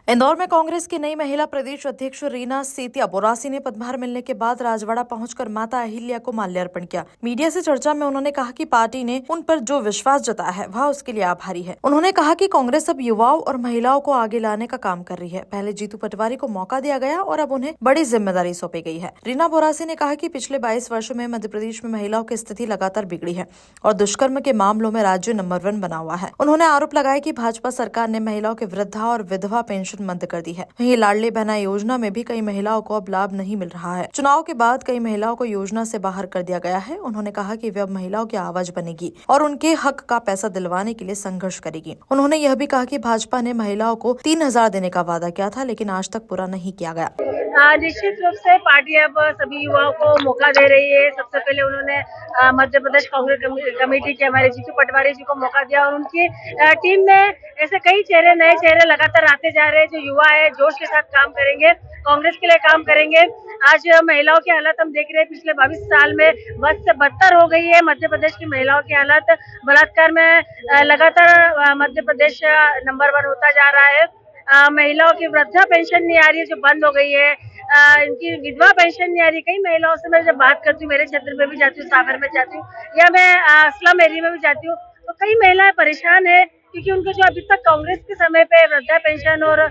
इंदौर में कांग्रेस की नई महिला प्रदेश अध्यक्ष रीना सेतिया बोरासी ने पदभार मिलने के बाद राजवाड़ा पहुंचकर माता अहिल्या को माल्यार्पण किया। मीडिया से चर्चा में उन्होंने कहा कि पार्टी ने उन पर जो विश्वास जताया है वह उसके लिए आभारी है। उन्होंने कहा कि कांग्रेस अब युवाओं और महिलाओं को आगे लाने का काम कर रही है। पहले जीतू पटवारी को मौका दिया गया और अब उन्हें बड़ी जिम्मेदारी सौंपी गई है। रीना बोरासी ने कहा कि पिछले 22 वर्षों में मध्य प्रदेश में महिलाओं की स्थिति लगातार बिगड़ी है और दुष्कर्म के मामलों में राज्य नंबर 1 बना हुआ है। उन्होंने आरोप लगाया कि भाजपा सरकार ने महिलाओं के वृद्धा और विधवा पेंशन बंद कर दी है। वहीं लाडली बहना योजना में भी कई महिलाओं को अब लाभ नहीं मिल रहा है। चुनाव के बाद कई महिलाओं को योजना से बाहर कर दिया गया है। उन्होंने कहा कि वे अब महिलाओं की आवाज बनेगी और उनके हक का पैसा दिलवाने के लिए संघर्ष करेगी। उन्होंने यह भी कहा कि भाजपा ने महिलाओं को 3,000 देने का वादा किया था, लेकिन आज तक पूरा नहीं किया गया। निश्चित रूप से पार्टी अब सभी युवाओं को मौका दे रही है। सबसे पहले उन्होंने मध्य प्रदेश कांग्रेस कमेटी के हमारे जीतू पटवारी जी को मौका दिया और उनकी टीम में ऐसे कई नए चेहरे लगातार आते जा रहे हैं जो युवा है, जोश के साथ काम करेंगे, कांग्रेस के लिए काम करेंगे। आज महिलाओं की हालत हम देख रहे हैं, पिछले 22 साल में बद से बदतर हो गई है मध्य प्रदेश की महिलाओं की हालत। बलात्कार में लगातार मध्य प्रदेश नंबर 1 होता जा रहा है। महिलाओं की वृद्धा पेंशन नहीं आ रही है जो बंद हो गई है। इनकी विधवा पेंशन नहीं आ रही। कई महिलाओं से मैं जब बात करती हूँ, मेरे क्षेत्र में भी जाती हूँ, सागर में जाती हूँ या मैं स्लम एरिया में भी जाती हूँ, तो कई महिलाएं परेशान है क्योंकि उनको जो अभी तक कांग्रेस के समय पे वृद्धा पेंशन और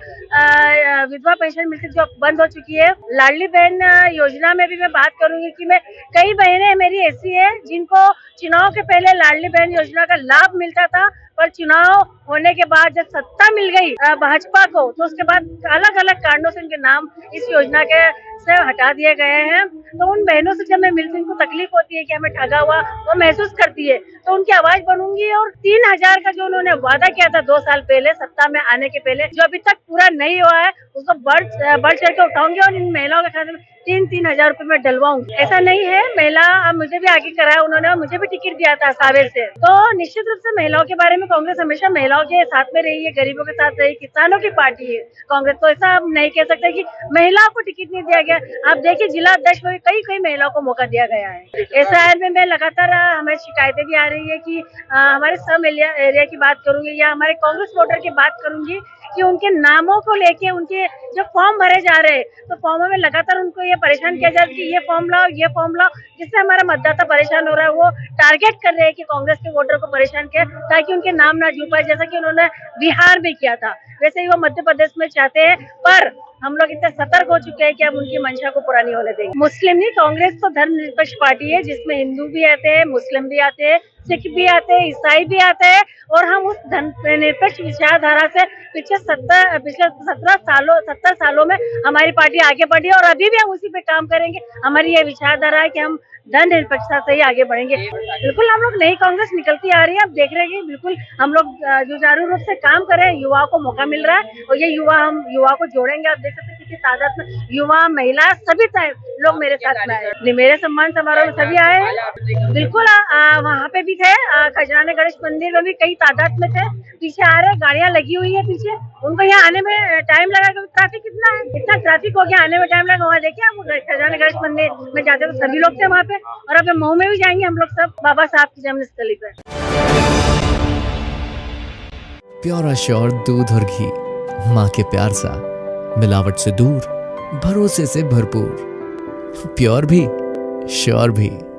विधवा पेंशन मिलती जो बंद हो चुकी है। लाडली बहन योजना में भी मैं बात करूंगी कि मैं कई बहनें मेरी ऐसी है जिनको चुनाव के पहले लाडली बहन योजना का लाभ मिलता था, पर चुनाव होने के बाद जब सत्ता मिल गई भाजपा को, तो उसके बाद अलग अलग कारणों से उनके नाम इस योजना के से हटा दिए गए हैं। तो उन बहनों से जब मैं मिलती हूँ, उनको तकलीफ होती है कि हमें ठगा हुआ, वो महसूस करती है, तो उनकी आवाज बनूंगी और 3,000 का जो उन्होंने वादा किया था 2 साल पहले सत्ता में आने के पहले, जो अभी तक पूरा नहीं हुआ है, उसको बढ़ चढ़ के उठाऊंगी और इन महिलाओं के खाते में 3,000 रुपए में डलवाऊंगी। ऐसा नहीं है, महिला मुझे भी आगे कराया उन्होंने और मुझे भी टिकट दिया था सावेर से। तो निश्चित रूप से महिलाओं के बारे में कांग्रेस हमेशा महिलाओं के साथ में रही है, गरीबों के साथ रही, किसानों की पार्टी है कांग्रेस। तो ऐसा हम नहीं कह सकते कि महिलाओं को टिकट नहीं दिया गया। आप देखिए जिला अध्यक्ष में कई महिलाओं को मौका दिया गया है। एसआईआर में मैं लगातार हमें शिकायतें भी आ रही है कि हमारे सम एरिया की बात करूंगी या हमारे कांग्रेस वोटर की बात करूंगी कि उनके नामों को लेके उनके जो फॉर्म भरे जा रहे हैं, तो फॉर्मों में लगातार उनको ये परेशान किया जा रहा है कि ये फॉर्म लाओ, जिससे हमारा मतदाता परेशान हो रहा है। वो टारगेट कर रहे हैं कि कांग्रेस के वोटर को परेशान किया ताकि उनके नाम ना जुड़ पाए, जैसा कि उन्होंने बिहार में किया था, वैसे ही वो मध्य प्रदेश में चाहते हैं। पर हम लोग इतने सतर्क हो चुके हैं कि अब उनकी मंशा को पूरा नहीं होने देंगे। मुस्लिम नहीं, कांग्रेस तो धर्मनिरपेक्ष पार्टी है जिसमें हिंदू भी आते हैं, मुस्लिम भी आते हैं, सिख भी आते हैं, ईसाई भी आते हैं, और हम उस धर्मनिरपेक्ष विचारधारा से पिछले 70 सालों में हमारी पार्टी आगे बढ़ी और अभी भी हम उसी पे काम करेंगे। हमारी ये विचारधारा है कि हम धर्मनिरपेक्षता से ही आगे बढ़ेंगे। बिल्कुल हम लोग नई कांग्रेस निकलती आ रही है, अब देख रहे हैं कि बिल्कुल हम लोग जुझारू रूप से काम करें, युवाओं को मौका मिल रहा है और ये हम युवाओं को जोड़ेंगे। आप देख सकते हैं कितनी तादाद में युवा, महिला सभी लोग मेरे साथ में आए। मेरे सम्मान समारोह में सभी आए हैं। बिल्कुल वहाँ पे भी थे, खजराने गणेश मंदिर में भी कई तादाद में थे। पीछे आ रहे, गाड़ियाँ लगी हुई है पीछे, उनको यहाँ आने में टाइम लगा क्योंकि ट्रैफिक कितना है, इतना ट्रैफिक हो गया, आने में टाइम लगा। वहाँ देखिए आप खजराने गणेश मंदिर में जाते तो सभी लोग थे वहाँ पे, और अब मऊ में भी जाएंगे हम लोग सब बाबा साहब की जन्म स्थली पे। प्योर श्योर दूध और घी, माँ के प्यार सा, मिलावट से दूर, भरोसे से भरपूर, प्योर भी श्योर भी।